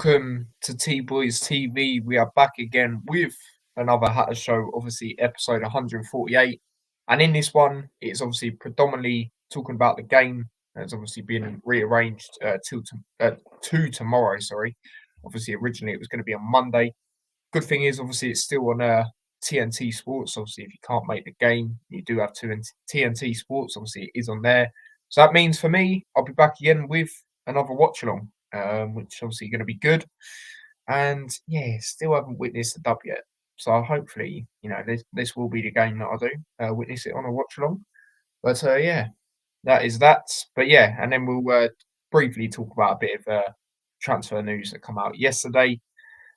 Welcome to T Boys TV. We are back again with another Hatter Show, obviously episode 148. And in this one, it's obviously predominantly talking about the game. It's obviously been rearranged to tomorrow. Sorry, obviously originally it was going to be on Monday. Good thing is, obviously, it's still on TNT Sports. Obviously, if you can't make the game, you do have TNT Sports. Obviously, it is on there. So that means for me, I'll be back again with another watch along, which obviously going to be good. And yeah, still haven't witnessed the dub yet. So hopefully, this will be the game that I do witness it on a watch along. But yeah, that is that. But yeah, and then we'll briefly talk about a bit of transfer news that come out yesterday.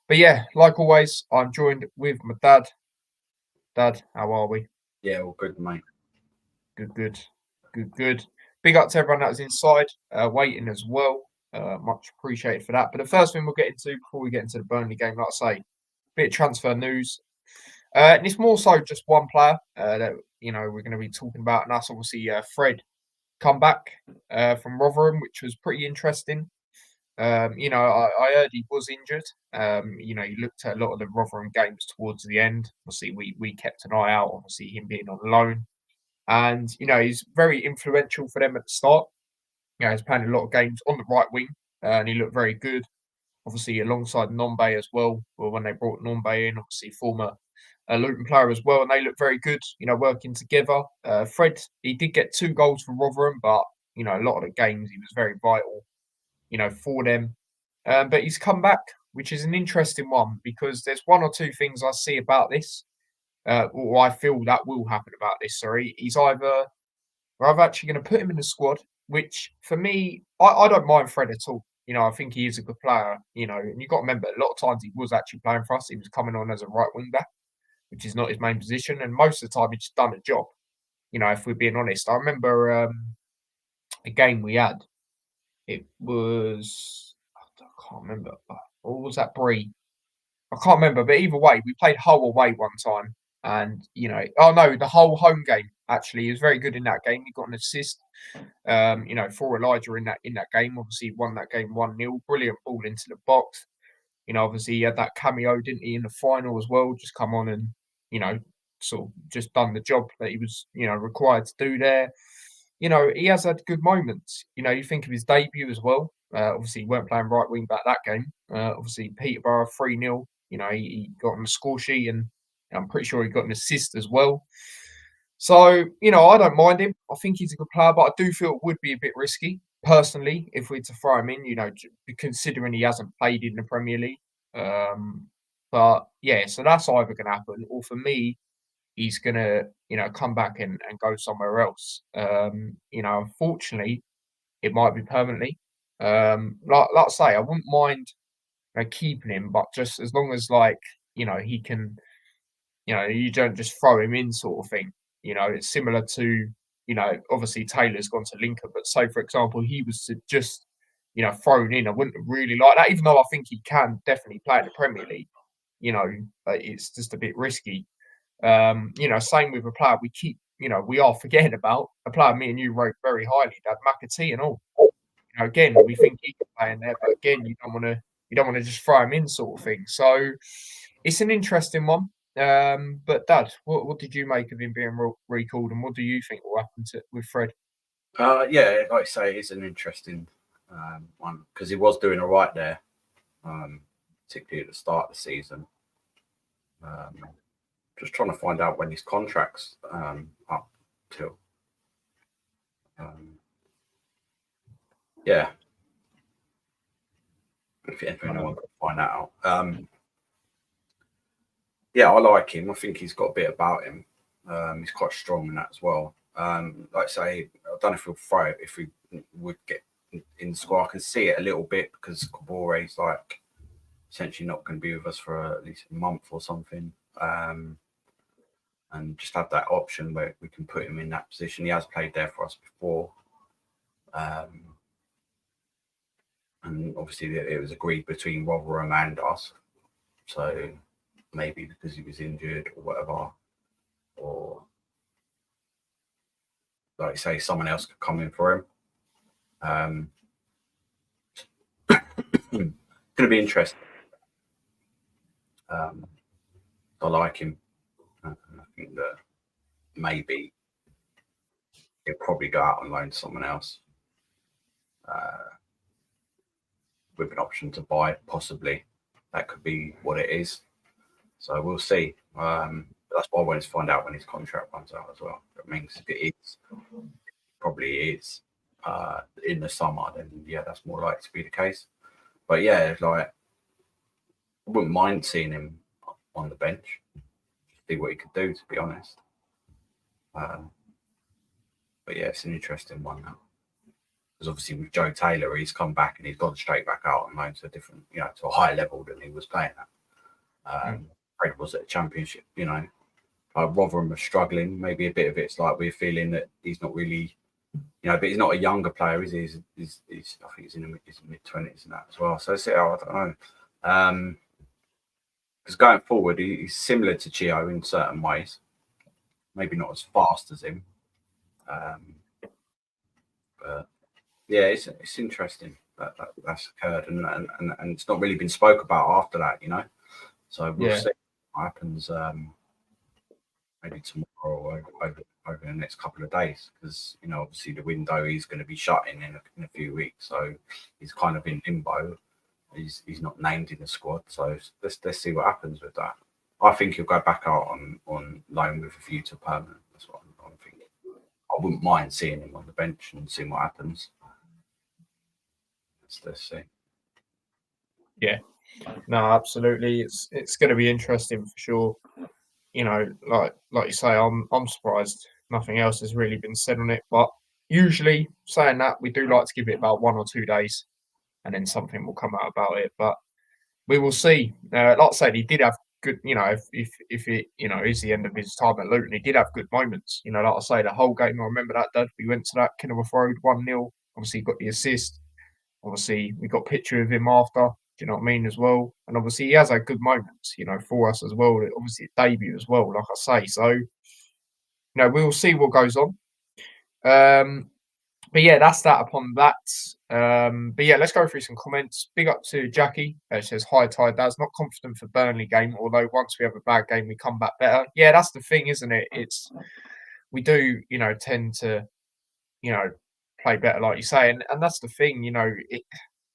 But yeah, like always, I'm joined with my dad. Dad, how are we? Yeah, all good, mate. Good. Big up to everyone that was inside, waiting as well. Much appreciated for that. But the first thing we'll get into before we get into the Burnley game, like I say, bit of transfer news. And it's more so just one player that we're going to be talking about, and that's obviously Fred come back from Rotherham, which was pretty interesting. I heard he was injured. He looked at a lot of the Rotherham games towards the end. Obviously, we kept an eye out. Obviously, him being on loan, and he's very influential for them at the start. He's playing a lot of games on the right wing, and he looked very good. Obviously, alongside Nombe as well. Well, when they brought Nombe in, obviously former Luton player as well, and they look very good. Working together. Fred, he did get 2 goals for Rotherham, but a lot of the games he was very vital for them. But he's come back, which is an interesting one because there's one or two things I see about this, or I feel that will happen about this. Sorry, we're either actually going to put him in the squad, which for me, I don't mind Fred at all. I think he is a good player. And you've got to remember, a lot of times he was actually playing for us. He was coming on as a right wing back, which is not his main position, and most of the time he's just done a job. If we're being honest, I remember a game we had. It was I can't remember. Or was that Bree? I can't remember. But either way, we played Hull away one time, and oh no, the whole home game actually he was very good in that game. He got an assist, for Elijah in that game. Obviously, won that game 1-0. Brilliant ball into the box. Obviously he had that cameo, didn't he, in the final as well? Just come on and sort of just done the job that he was required to do there. He has had good moments. You think of his debut as well. Obviously, he weren't playing right wing back that game. Obviously, Peterborough 3-0. He got on the score sheet, and I'm pretty sure he got an assist as well. So, I don't mind him. I think he's a good player, but I do feel it would be a bit risky, personally, if we're to throw him in, considering he hasn't played in the Premier League. But yeah, so that's either going to happen, or for me, he's going to, come back and go somewhere else. Unfortunately, it might be permanently. Like I say, I wouldn't mind keeping him, but just as long as he can, you don't just throw him in sort of thing. It's similar to, obviously Taylor's gone to Lincoln, but say for example he was to just, thrown in, I wouldn't really like that, even though I think he can definitely play in the Premier League. It's just a bit risky. Same with a player we are forgetting about, a player me and you rate very highly, that McAtee and all. Again, we think he can play in there, but again, you don't want to just throw him in sort of thing. So it's an interesting one. But Dad, what did you make of him being recalled, and what do you think will happen with Fred? Yeah, like I say, it's an interesting one because he was doing all right there, particularly at the start of the season. Just trying to find out when his contract's up till. Yeah. If anyone could find that out. Yeah, I like him. I think he's got a bit about him. He's quite strong in that as well. Like I say, I don't know if we'll throw it, if we would get in the squad. I can see it a little bit because Cabore's essentially not going to be with us for at least a month or something. And just have that option where we can put him in that position. He has played there for us before. And obviously it was agreed between Rotherham and us. So maybe because he was injured or whatever, or like you say, someone else could come in for him. going to be interesting. I like him. I think that maybe he'll probably go out on loan to someone else with an option to buy, possibly. That could be what it is. So we'll see. That's why I wanted to find out when his contract runs out as well. That means if it is, probably is in the summer, then yeah, that's more likely to be the case. But yeah, like I wouldn't mind seeing him on the bench, see what he could do. To be honest, but yeah, it's an interesting one now. Because obviously with Joe Taylor, he's come back and he's gone straight back out on loan to a different, to a higher level than he was playing at. Fred was at the Championship, Rotherham was struggling. Maybe a bit of it's like we're feeling that he's not really, but he's not a younger player, is he? He's I think he's in his mid-20s and that as well. So I don't know. Because going forward, he's similar to Chio in certain ways. Maybe not as fast as him. But yeah, it's interesting that that's occurred, and it's not really been spoke about after that, So we'll see what happens. Maybe tomorrow or over the next couple of days, because obviously the window is going to be shutting in a few weeks, so he's kind of in limbo. He's not named in the squad, so let's see what happens with that. I think he'll go back out on loan with a view to permanent. That's what I'm thinking. I wouldn't mind seeing him on the bench and seeing what happens. Let's see. Yeah, no, absolutely. It's going to be interesting for sure. Like you say, I'm surprised nothing else has really been said on it. But usually, saying that, we do like to give it about 1 or 2 days, and then something will come out about it. But we will see. Like I said, he did have good. If it is the end of his time at Luton, he did have good moments. Like I say, the whole game. I remember that, Dad. We went to that Kenilworth Road 1-0. Obviously, he got the assist. Obviously, we got a picture of him after. Do you know what I mean as well? And obviously, he has had good moments, for us as well. Obviously, debut as well, like I say. So, we'll see what goes on. But yeah, that's that upon that. But yeah, let's go through some comments. Big up to Jackie. It says, hi, Ty Daz. Not confident for Burnley game, although once we have a bad game, we come back better. Yeah, that's the thing, isn't it? We do, tend to, play better, like you say. And that's the thing,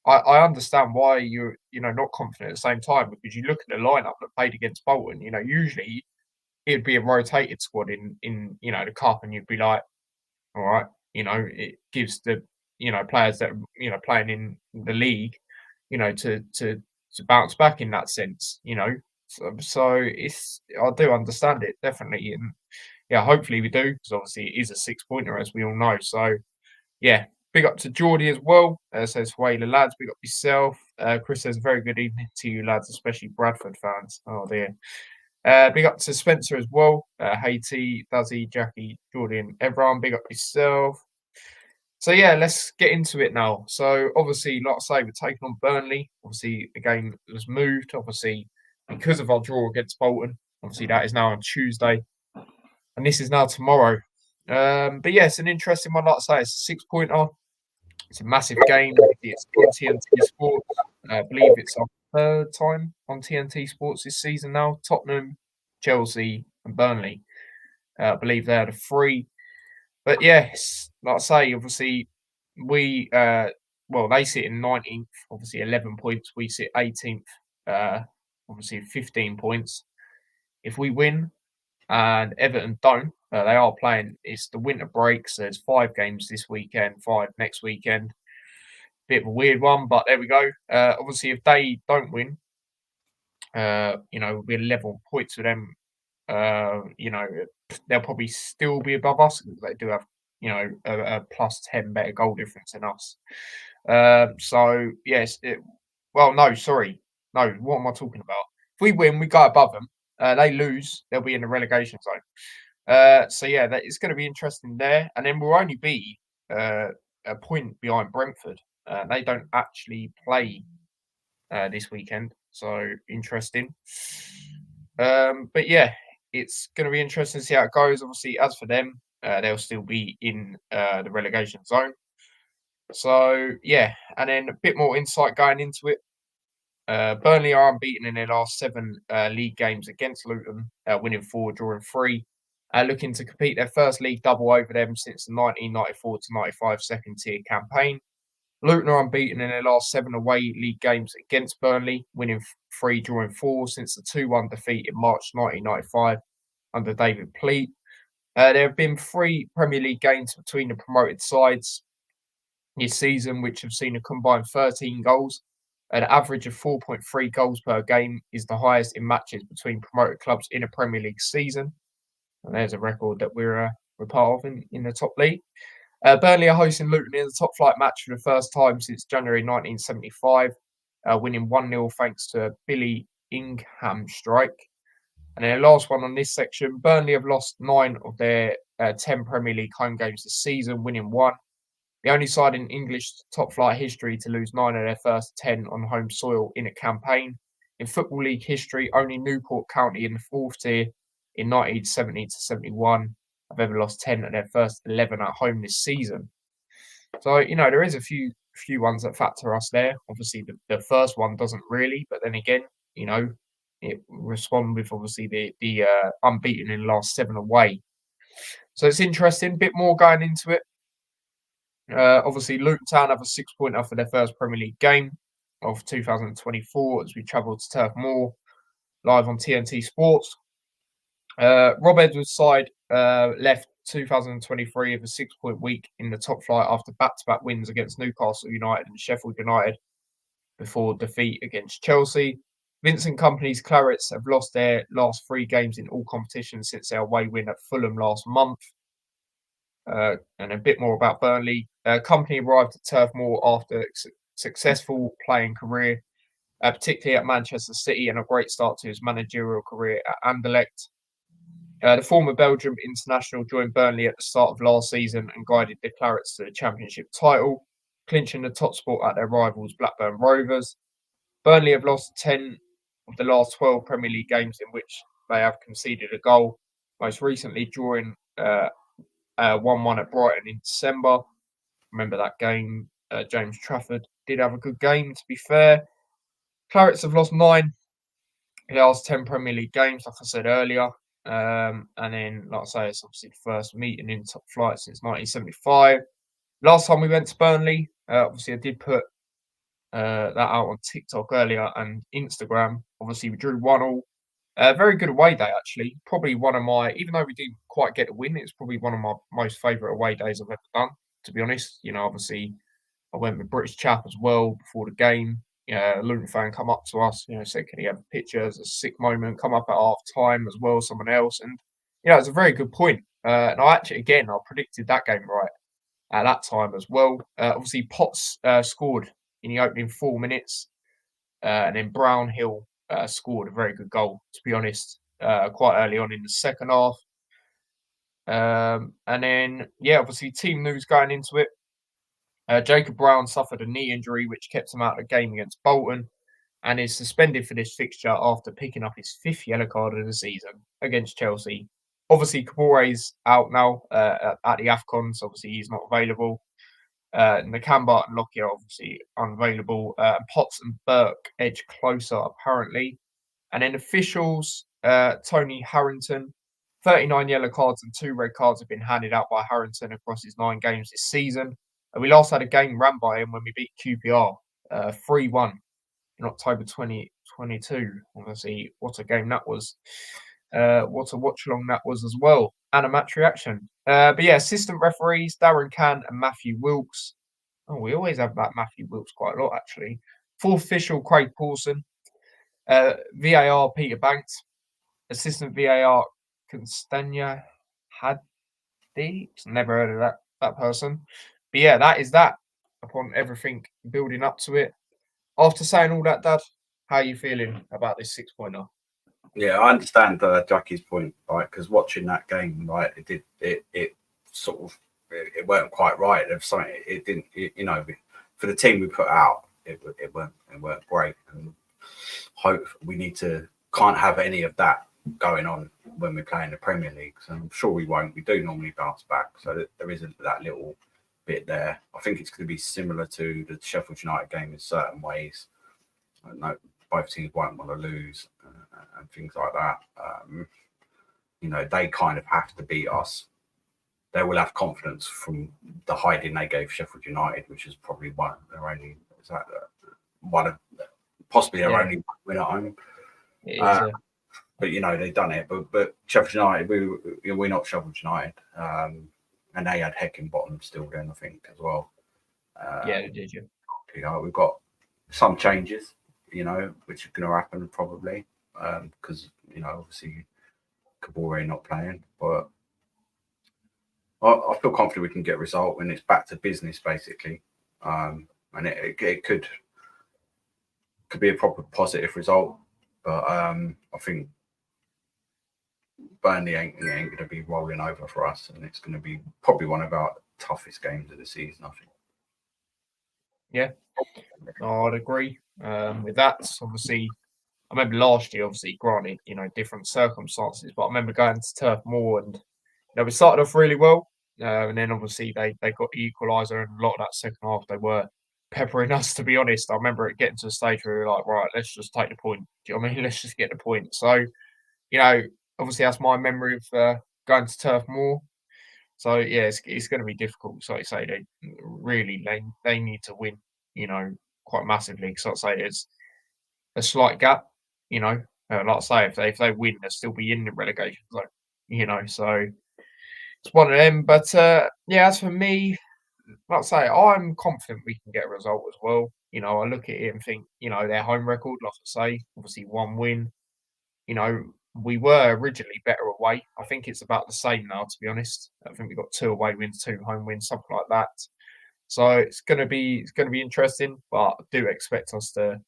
I understand why you're, not confident at the same time, because you look at the lineup that played against Bolton, usually it'd be a rotated squad in the cup, and you'd be like, all right, it gives the players that playing in the league, to bounce back in that sense, So it's I do understand it definitely, and yeah, hopefully we do, because obviously it is a 6-pointer, as we all know. So yeah, big up to Geordie as well. Says Whaler lads, big up yourself. Chris says very good evening to you lads, especially Bradford fans. Oh dear. Big up to Spencer as well. Haiti, Duzzy, Jackie, Jordan, everyone. Big up yourself. So yeah, let's get into it now. So obviously, like I say, we're taking on Burnley. Obviously, the game was moved. Obviously, because of our draw against Bolton. Obviously, that is now on Tuesday, and this is now tomorrow. But yeah, it's an interesting one. Like I say, it's a 6-pointer. It's a massive game. It's on TNT Sports. I believe it's our third time on TNT Sports this season now. Tottenham, Chelsea, and Burnley. I believe they're the three. But yes, like I say, obviously we they sit in 19th, obviously 11 points. We sit 18th, obviously 15 points. If we win and Everton don't, they are playing. It's the winter break, so there's 5 games this weekend, 5 next weekend. Bit of a weird one, but there we go. Obviously, if they don't win, we'll be 11 points with them. They'll probably still be above us because they do have, a plus 10 better goal difference than us. So yes, no, sorry, no. What am I talking about? If we win, we go above them. They lose, they'll be in the relegation zone. So yeah, it's going to be interesting there, and then we'll only be a point behind Brentford. They don't actually play this weekend, so interesting. But yeah, it's going to be interesting to see how it goes. Obviously, as for them, they'll still be in the relegation zone. So yeah, and then a bit more insight going into it. Burnley are unbeaten in their last 7 league games against Luton, winning 4, drawing 3. Looking to compete their first league double over them since the 1994 to 95 second tier campaign. Luton are unbeaten in their last 7 away league games against Burnley, winning 3, drawing 4 since the 2-1 defeat in March 1995 under David Pleat. There have been 3 Premier League games between the promoted sides this season, which have seen a combined 13 goals. An average of 4.3 goals per game is the highest in matches between promoted clubs in a Premier League season. And there's a record that we're part of in the top league. Burnley are hosting Luton in the top flight match for the first time since January 1975, winning 1-0 thanks to a Billy Ingham strike. And then the last one on this section, Burnley have lost 9 of their 10 Premier League home games this season, winning 1. The only side in English top flight history to lose 9 of their first 10 on home soil in a campaign. In Football League history, only Newport County in the 4th tier in 1970 to 71 have ever lost 10 of their first 11 at home this season. So, there is a few ones that factor us there. Obviously, the first one doesn't really, but then again, it respond with obviously the unbeaten in the last 7 away. So it's interesting. Bit more going into it. Obviously, Luton Town have a 6-pointer for their first Premier League game of 2024 as we travel to Turf Moor, live on TNT Sports. Rob Edwards' side left 2023 with a 6-point week in the top flight after back-to-back wins against Newcastle United and Sheffield United before defeat against Chelsea. Vincent Kompany's Clarets have lost their last 3 games in all competitions since their away win at Fulham last month. And a bit more about Burnley. Kompany arrived at Turf Moor after a successful playing career, particularly at Manchester City, and a great start to his managerial career at Anderlecht. The former Belgium international joined Burnley at the start of last season and guided the Clarets to the Championship title, clinching the top spot at their rivals Blackburn Rovers. Burnley have lost 10 of the last 12 Premier League games in which they have conceded a goal, most recently drawing 1-1 at Brighton in December. Remember that game? James Trafford did have a good game, to be fair. Clarets have lost 9 in the last 10 Premier League games, like I said earlier. And then, like I say, it's obviously the first meeting in top flight since 1975. Last time we went to Burnley, obviously I did put that out on TikTok earlier and Instagram. Obviously, we drew 1-1. Very good away day, actually. Probably one of my, even though we didn't quite get a win, it's probably one of my most favourite away days I've ever done, to be honest. Obviously, I went with British chap as well before the game. A Luton fan come up to us, said, can he have a picture? It's a sick moment. Come up at half time as well, someone else. And, it's a very good point. And I predicted that game right at that time as well. Obviously, Potts scored in the opening 4 minutes. And then Brownhill scored a very good goal, to be honest, quite early on in the second half. And then, obviously, team news going into it. Jacob Brown suffered a knee injury, which kept him out of the game against Bolton, and is suspended for this fixture after picking up his 5th yellow card of the season against Chelsea. Obviously, Kabore's out now at the AFCON, so obviously he's not available. Nakamba and Lockyer are obviously unavailable. Potts and Burke edge closer, apparently. And then officials, Tony Harrington, 39 yellow cards and 2 red cards have been handed out by Harrington across his 9 games this season. We last had a game ran by him when we beat QPR 3-1 in October 2022. Obviously, what a game that was. What a watch-along that was as well. And a match reaction. Assistant referees, Darren Cann and Matthew Wilkes. Oh, we always have that Matthew Wilkes quite a lot, actually. 4th official, Craig Pawson. VAR, Peter Banks. Assistant VAR, Constania Haddi. Never heard of that person. But that is that. Upon everything building up to it. After saying all that, Dad, how are you feeling about this 6-pointer? Yeah, I understand Jackie's point, right? Because watching that game, right, it sort of it weren't quite right. It didn't, for the team we put out, it weren't great. And hope we can't have any of that going on when we play in the Premier League. So I'm sure we won't. We do normally bounce back, so there isn't that little bit there. I think it's going to be similar to the Sheffield United game in certain ways. I know both teams won't want to lose and things like that. They kind of have to beat us. They will have confidence from the hiding they gave Sheffield United, which is probably possibly their only win at home. But they've done it. But Sheffield United, we're not Sheffield United, and they had Heckingbottom still then, I think, as well. They did. We've got some changes, which are going to happen probably because obviously Kabore not playing, but I feel confident we can get a result when it's back to business basically, and it could be a proper positive result, but I think Burnley ain't going to be rolling over for us, and it's going to be probably one of our toughest games of the season, I think. Yeah, I'd agree with that. Obviously, I remember last year, obviously, granted, different circumstances, but I remember going to Turf Moor and we started off really well. And then obviously they got the equaliser, and a lot of that second half they were peppering us, to be honest. I remember it getting to a stage where we were like, right, let's just take the point. Do you know what I mean? Let's just get the point. So, obviously that's my memory of going to Turf Moor. So yeah, it's going to be difficult. So like I say, they need to win, quite massively. Because like I say, it's a slight gap, like I say, if they win, they'll still be in the relegation zone, so it's one of them. But as for me, like I say, I'm confident we can get a result as well. I look at it and think, their home record, like I say, obviously one win. We were originally better away. I think it's about the same now, to be honest. I think we've got 2 away wins, 2 home wins, something like that. So it's gonna be interesting, but I do expect us to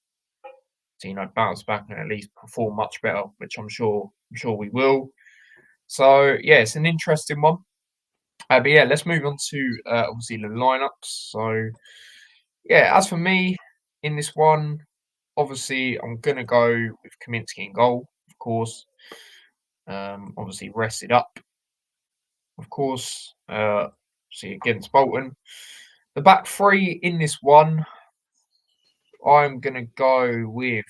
bounce back and at least perform much better, which I'm sure we will. So yeah, it's an interesting one. But yeah, let's move on to obviously the lineups. So yeah, as for me in this one, obviously I'm gonna go with Kaminsky in goal, of course. Obviously rested up, of course. See against Bolton. The back 3 in this one, I'm gonna go with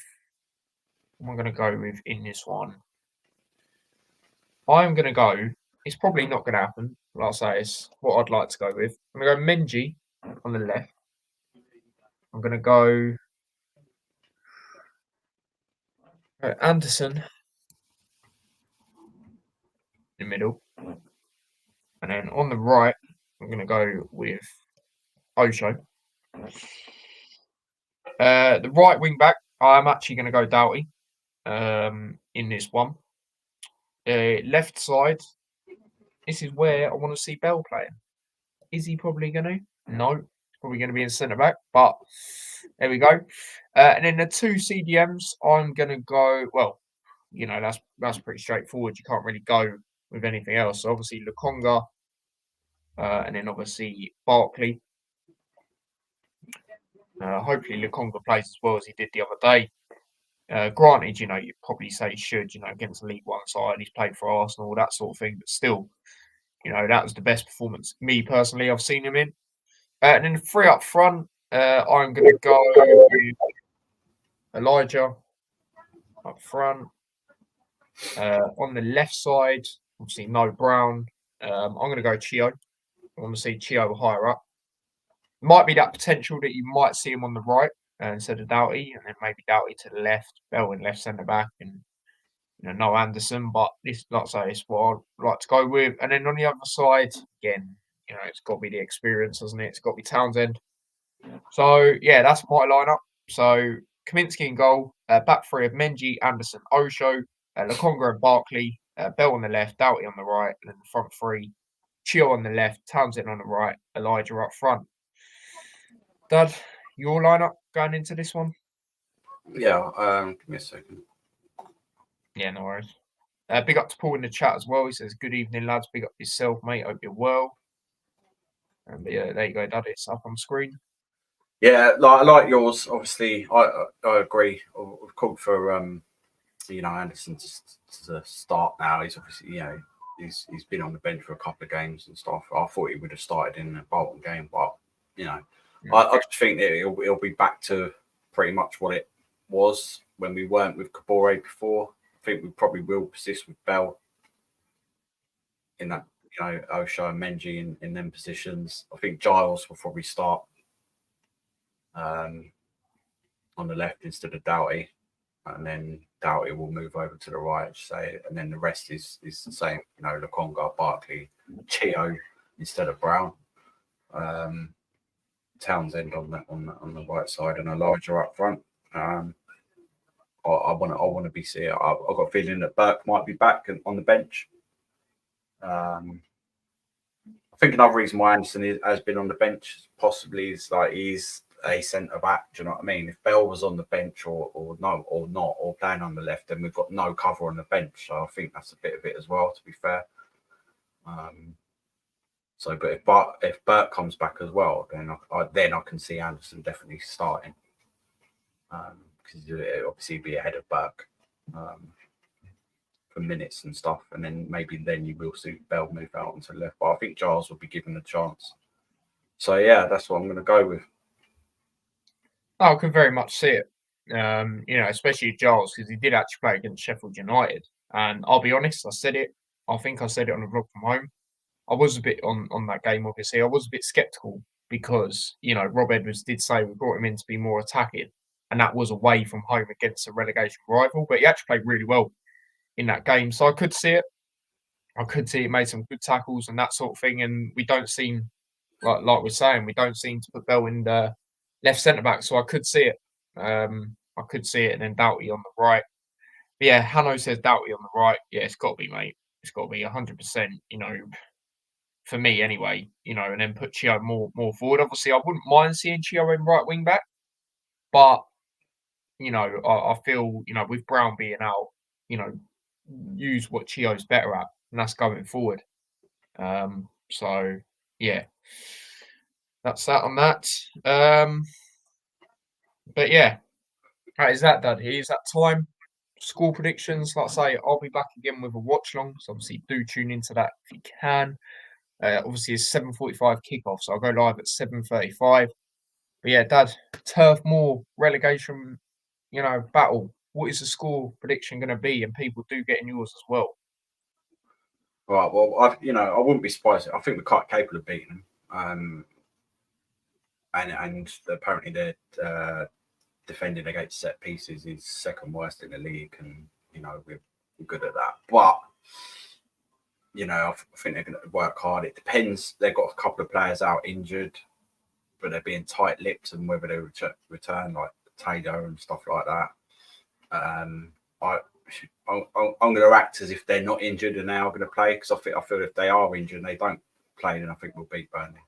in this one. I'm gonna go. It's probably not gonna happen. Like I say, it's what I'd like to go with. I'm gonna go Menji on the left. I'm gonna go Anderson in the middle, and then on the right, I'm gonna go with Osho. The right wing back, I'm actually gonna go Doughty in this one. Left side, this is where I want to see Bell playing. Is he probably going to? No, he's probably going to be in centre back, but there we go. And then the 2 CDMs, I'm going to go, well, that's pretty straightforward. You can't really go with anything else. So obviously Lokonga, and then obviously Barkley. Hopefully Lokonga plays as well as he did the other day. Granted, you'd probably say he should, against the League One side, he's played for Arsenal, all that sort of thing, but still, that was the best performance, me personally, I've seen him in. And then 3 up front, I'm going to go with Elijah up front. On the left side, obviously no Brown. I'm going to go Chio. I want to see Chio higher up. Might be that potential that you might see him on the right instead of Doughty, and then maybe Doughty to the left, Bell in left centre back, and no Anderson. But this, like I say, is what I'd like to go with. And then on the other side, again, it's got to be the experience, hasn't it? It's got to be Townsend. So yeah, that's my lineup. So Kaminsky in goal, back 3 of Menji, Anderson, Osho, Lokonga and Barkley, Bell on the left, Doughty on the right, and then the front 3, Chio on the left, Townsend on the right, Elijah up front. Dad, your lineup going into this one? Yeah, give me a second. Yeah, no worries. Big up to Paul in the chat as well. He says, "Good evening, lads. Big up yourself, mate. Hope you're well." And yeah, there you go, Dad. It's up on screen. Yeah, I like yours. Obviously, I agree. I've called for Anderson to start now. He's obviously he's been on the bench for a couple of games and stuff. I thought he would have started in the Bolton game, but I just think that he'll be back to pretty much what it was when we weren't with Kabore before. I think we probably will persist with Bell in that, Osho and Menji in them positions. I think Giles will probably start on the left instead of Doughty, and then Doughty will move over to the right, say, and then the rest is the same. Lokonga, Barkley, Chio instead of Brown. Townsend on the right side and Elijah up front. I want to be seeing. I've got a feeling that Burke might be back on the bench. I think another reason why Anderson has been on the bench possibly is like he's a centre back. Do you know what I mean? If Bell was on the bench or not, or playing on the left, then we've got no cover on the bench. So I think that's a bit of it as well. To be fair. But if Burke comes back as well, then I can see Anderson definitely starting because it'll obviously be ahead of Burke for minutes and stuff, and then you will see Bell move out onto the left. But I think Giles will be given a chance. So yeah, that's what I'm going to go with. I can very much see it. Especially Giles, because he did actually play against Sheffield United, and I'll be honest, I said it. I think I said it on the vlog from home. I was a bit on that game, obviously. I was a bit sceptical because, Rob Edwards did say we brought him in to be more attacking, and that was away from home against a relegation rival. But he actually played really well in that game. So I could see it. I could see it made some good tackles and that sort of thing. And we don't seem, like we're saying, we don't seem to put Bell in the left centre-back. So I could see it. I could see it. And then Doughty on the right. But yeah, Hanno says Doughty on the right. Yeah, it's got to be, mate. It's got to be 100%, for me anyway, and then put Chio more forward. Obviously, I wouldn't mind seeing Chio in right wing back, but I feel with Brown being out, use what Chio's better at, and that's going forward. So yeah, that's that on that. But yeah, that is that, Dad. Here's that time. Score predictions. Like I say, I'll be back again with a watch long. So obviously, do tune into that if you can. Obviously, it's 7:45 kickoff, so I'll go live at 7:35. But yeah, Dad, Turf Moor relegation, battle. What is the score prediction going to be? And people do get in yours as well. Right. Well, I wouldn't be surprised. I think we're quite capable of beating them. And apparently they're defending against set pieces is second worst in the league, and we're good at that. But I think they're going to work hard. It depends. They've got a couple of players out injured, but they're being tight-lipped, and whether they return like Taylor and stuff like that. I'm going to act as if they're not injured and they are going to play, because I feel if they are injured and they don't play, then I think we'll beat Burnley.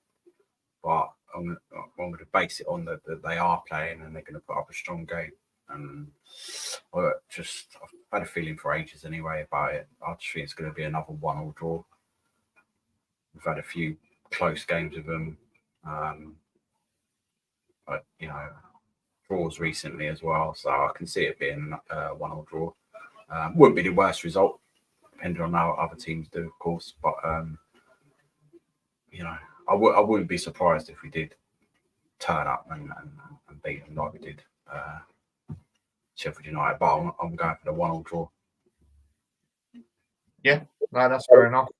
But I'm going to base it on that they are playing and they're going to put up a strong game. And I've had a feeling for ages anyway about it. I just think it's going to be another 1-1 draw. We've had a few close games with them, but draws recently as well, so I can see it being a 1-1 draw. Wouldn't be the worst result, depending on how other teams do, of course. But I wouldn't be surprised if we did turn up and beat them like we did Sheffield United. But I'm going for the 1-1 draw. Yeah, no, that's fair enough.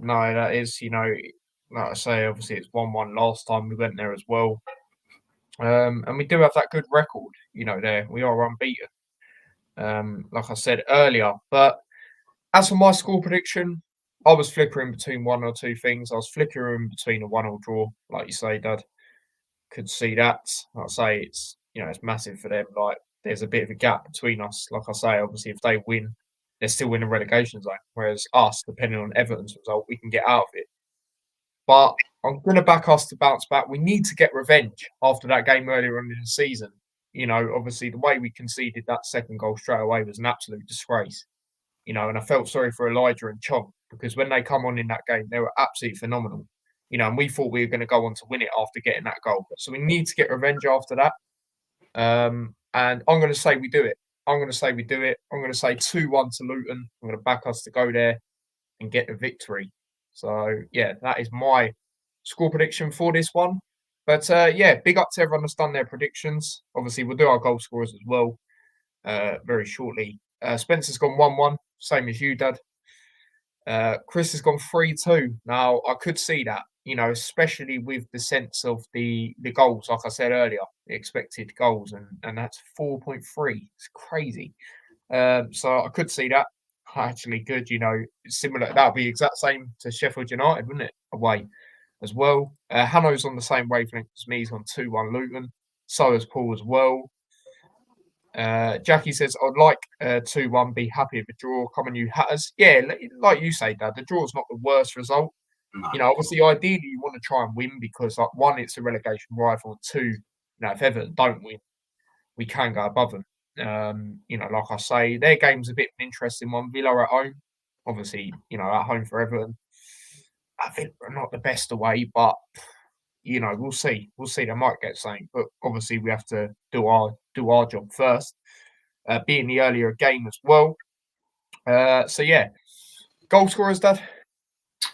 No, that is, like I say, obviously it's 1-1 last time we went there as well. And we do have that good record, there. We are unbeaten, like I said earlier. But as for my score prediction, I was flickering between one or two things. I was flickering between a 1-1 draw, like you say, Dad. Could see that. Like I say, it's massive for them. Like there's a bit of a gap between us. Like I say, obviously if they win, they're still in the relegation zone. Whereas us, depending on Everton's result, we can get out of it. But I'm going to back us to bounce back. We need to get revenge after that game earlier on in the season. Obviously the way we conceded that second goal straight away was an absolute disgrace. And I felt sorry for Elijah and Chong, because when they come on in that game, they were absolutely phenomenal. And we thought we were going to go on to win it after getting that goal. So we need to get revenge after that. And I'm going to say we do it. I'm going to say 2-1 to Luton. I'm going to back us to go there and get the victory. So, yeah, that is my score prediction for this one. But yeah, big up to everyone that's done their predictions. Obviously, we'll do our goal scorers as well very shortly. Spencer's gone 1-1, same as you, Dad. Chris has gone 3-2. Now, I could see that, especially with the sense of the goals, like I said earlier, the expected goals, and that's 4.3. It's crazy. So I could see that. Actually, good, similar. That would be exact same to Sheffield United, wouldn't it? Away as well. Hanno's on the same wavelength as me. He's on 2-1 Luton. So has Paul as well. Jackie says, I'd like 2-1, be happy with a draw. Come on, you Hatters. Yeah, like you say, Dad, the draw's not the worst result. No. Obviously, ideally, you want to try and win because, like, one, it's a relegation rival. And two, if Everton don't win, we can go above them. Like I say, their game's a bit of an interesting one. Villa at home, obviously, at home for Everton. I think we're not the best away, but we'll see. We'll see. They might get something, but obviously we have to do our job first. Be in the earlier game as well. So yeah, goal scorers, Dad.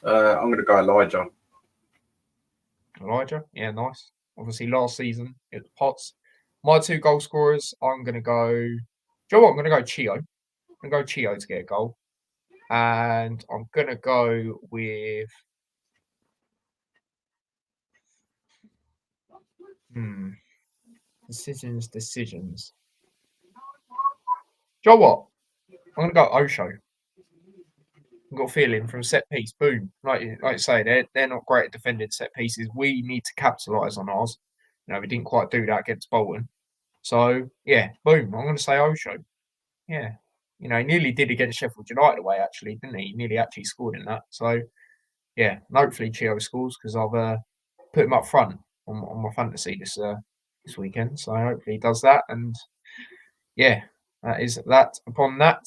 I'm going to go Elijah. Elijah, yeah, nice. Obviously, last season it was Potts. My two goal scorers, I'm going to go. Do you know what? I'm going to go Chio. I'm going to go Chio to get a goal, and I'm going to go with. Decisions. Do you know what? I'm going to go Osho. I've got a feeling from set piece, boom. Like I say, they're not great at defending set pieces. We need to capitalise on ours. We didn't quite do that against Bolton. So, yeah, boom. I'm going to say Osho. Yeah. He nearly did against Sheffield United away, actually, didn't he? He nearly actually scored in that. So, yeah, and hopefully Chio scores because I've put him up front on my fantasy this weekend. So, hopefully he does that. And, yeah, that is that. Upon that,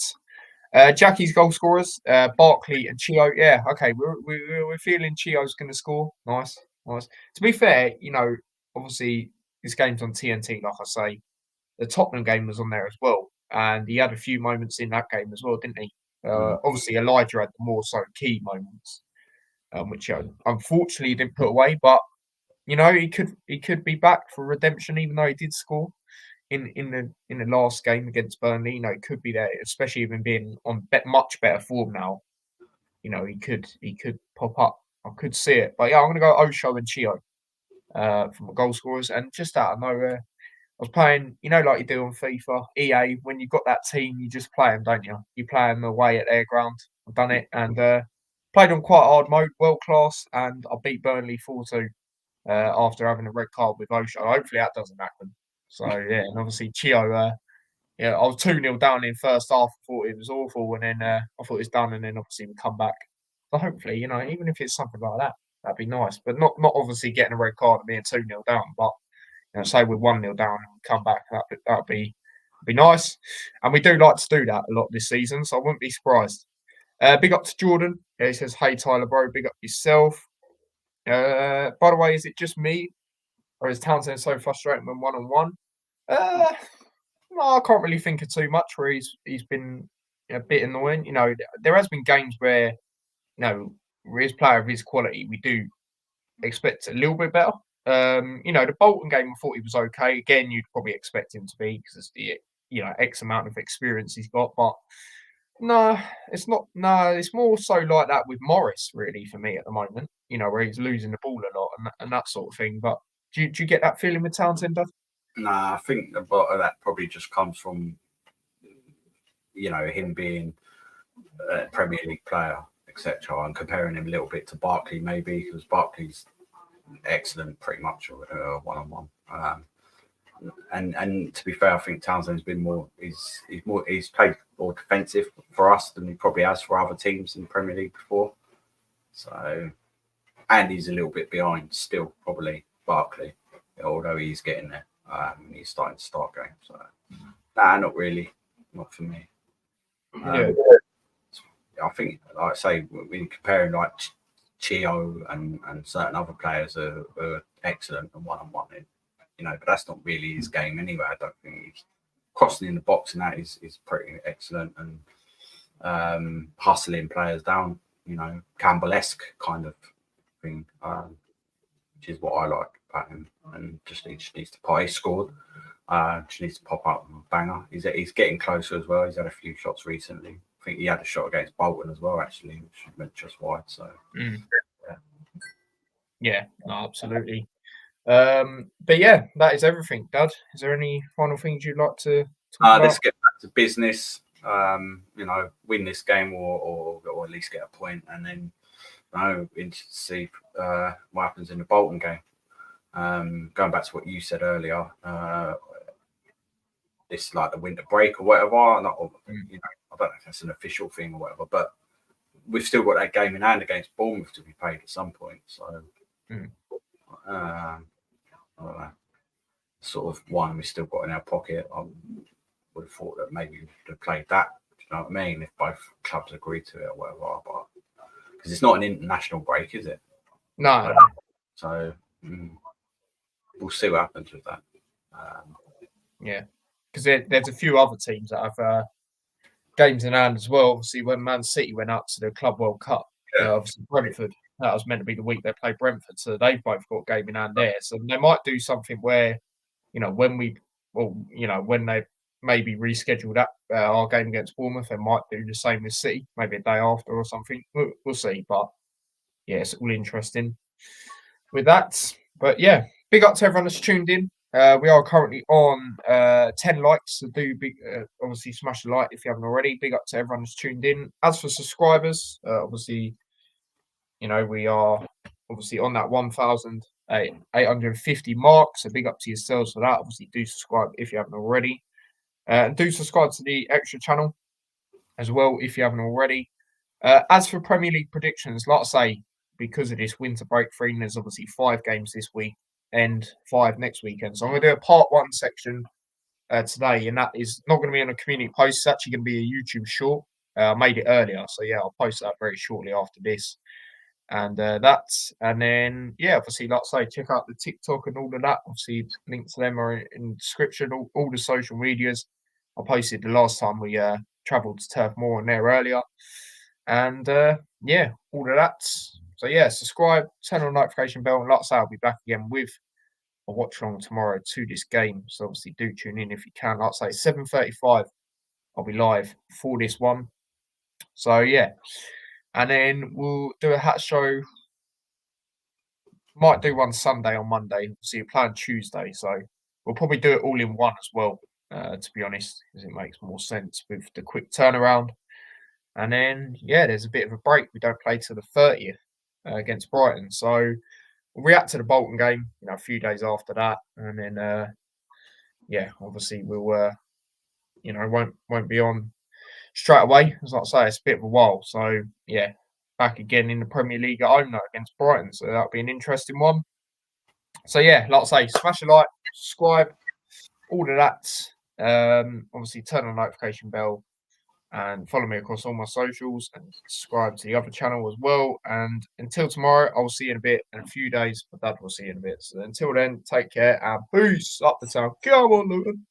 Jackie's goal scorers, Barkley and Chio. Yeah, okay, we're feeling Chio's going to score. Nice. To be fair, obviously this game's on TNT, like I say. The Tottenham game was on there as well, and he had a few moments in that game as well, didn't he? Obviously, Elijah had the more so key moments, which unfortunately didn't put away. But he could be back for redemption, even though he did score in the last game against Burnley. It could be there, especially even being on much better form now. He could pop up. I could see it, but yeah, I'm going to go Osho and Chio for my goal scorers, and just out of nowhere. I was playing, like you do on FIFA, EA, when you've got that team, you just play them, don't you? You play them away at their ground. I've done it and played on quite hard mode, world class, and I beat Burnley 4-2 after having a red card with Osho. Hopefully that doesn't happen. So, yeah, and obviously Chio, I was 2-0 down in first half. I thought it was awful, and then I thought it was done, and then obviously we come back. So hopefully, even if it's something like that, that'd be nice. But not obviously getting a red card and being 2-0 down, but say we're 1-0 down and come back, that'd be nice. And we do like to do that a lot this season, so I wouldn't be surprised. Big up to Jordan. He says, hey, Tyler, bro, big up yourself. By the way, is it just me? Or is Townsend so frustrating when one-on-one? No, I can't really think of too much where he's been a bit annoying. There has been games where, where his player of his quality, we do expect a little bit better. The Bolton game, I thought he was okay. Again, you'd probably expect him to be because it's the X amount of experience he's got. But no, it's not. No, it's more so like that with Morris, really, for me at the moment. Where he's losing the ball a lot and that sort of thing. But do you get that feeling with Townsend, Dad? Nah, I think a lot of that probably just comes from him being a Premier League player, etc., and comparing him a little bit to Barkley, maybe because Barkley's excellent pretty much one-on-one. And to be fair, I think Townsend's been he's played more defensive for us than he probably has for other teams in the Premier League before. So, and he's a little bit behind still, probably Barkley, although he's getting there. He's starting to start games. So, nah, not really, not for me. I think, like I say, when comparing like Chio and certain other players are excellent and one-on-one, but that's not really his game anyway. I don't think he's crossing in the box and that is pretty excellent and hustling players down, Campbell-esque kind of thing, which is what I like at him, and he just needs to pop. He scored. Just needs to pop up and banger. He's getting closer as well. He's had a few shots recently. I think he had a shot against Bolton as well, actually, which went just wide. So yeah, no, absolutely. But yeah, that is everything, Dad. Is there any final things you'd like to talk about? Let's get back to business. Win this game or at least get a point, and then interested to see what happens in the Bolton game. Going back to what you said earlier, this like the winter break or whatever. I don't know if that's an official thing or whatever, but we've still got that game in hand against Bournemouth to be played at some point. So, I don't know, sort of one we've still got in our pocket. I would have thought that maybe we would have played that. Do you know what I mean? If both clubs agreed to it or whatever, but because it's not an international break, is it? No. So we'll see what happens with that. Yeah, because there's a few other teams that have games in hand as well. Obviously, when Man City went up to the Club World Cup, obviously Brentford, that was meant to be the week they played Brentford, so they've both got a game in hand there. So they might do something where, when they maybe reschedule that our game against Bournemouth, they might do the same with City, maybe a day after or something. We'll see, but yeah, it's all interesting with that. But yeah, big up to everyone that's tuned in. We are currently on 10 likes, so do obviously smash the like if you haven't already. Big up to everyone that's tuned in. As for subscribers, obviously, we are obviously on that 1,850 mark, so big up to yourselves for that. Obviously, do subscribe if you haven't already. And do subscribe to the extra channel as well if you haven't already. As for Premier League predictions, like I say, because of this winter break thing, there's obviously 5 games this week and 5 next weekend. So I'm going to do a part 1 section today, and that is not going to be on a community post. It's actually going to be a YouTube short. I made it earlier, so yeah, I'll post that very shortly after this. And then obviously, like I say, check out the TikTok and all of that. Obviously, links to them are in the description. All the social medias I posted the last time we travelled to Turf Moor on there earlier. And all of that. So yeah, subscribe, turn on the notification bell, and like I say, I'll be back again with a watch along tomorrow to this game. So obviously, do tune in if you can. Like I say, 7:35, I'll be live for this one. So yeah. And then we'll do a hat show. Might do one Sunday on Monday. So you're playing Tuesday. So we'll probably do it all in one as well, to be honest, because it makes more sense with the quick turnaround. And then, there's a bit of a break. We don't play till the 30th against Brighton. So we'll react to the Bolton game, a few days after that. And then, obviously we'll, won't be on straight away. As I say, it's a bit of a while. So, yeah, back again in the Premier League at home against Brighton. So that'll be an interesting one. So, yeah, like I say, smash a like, subscribe, all of that. Obviously, turn on the notification bell and follow me across all my socials and subscribe to the other channel as well. And until tomorrow, I'll see you in a bit. In a few days, my dad will see you in a bit. So until then, take care and peace. Up the town. Come on, Luton.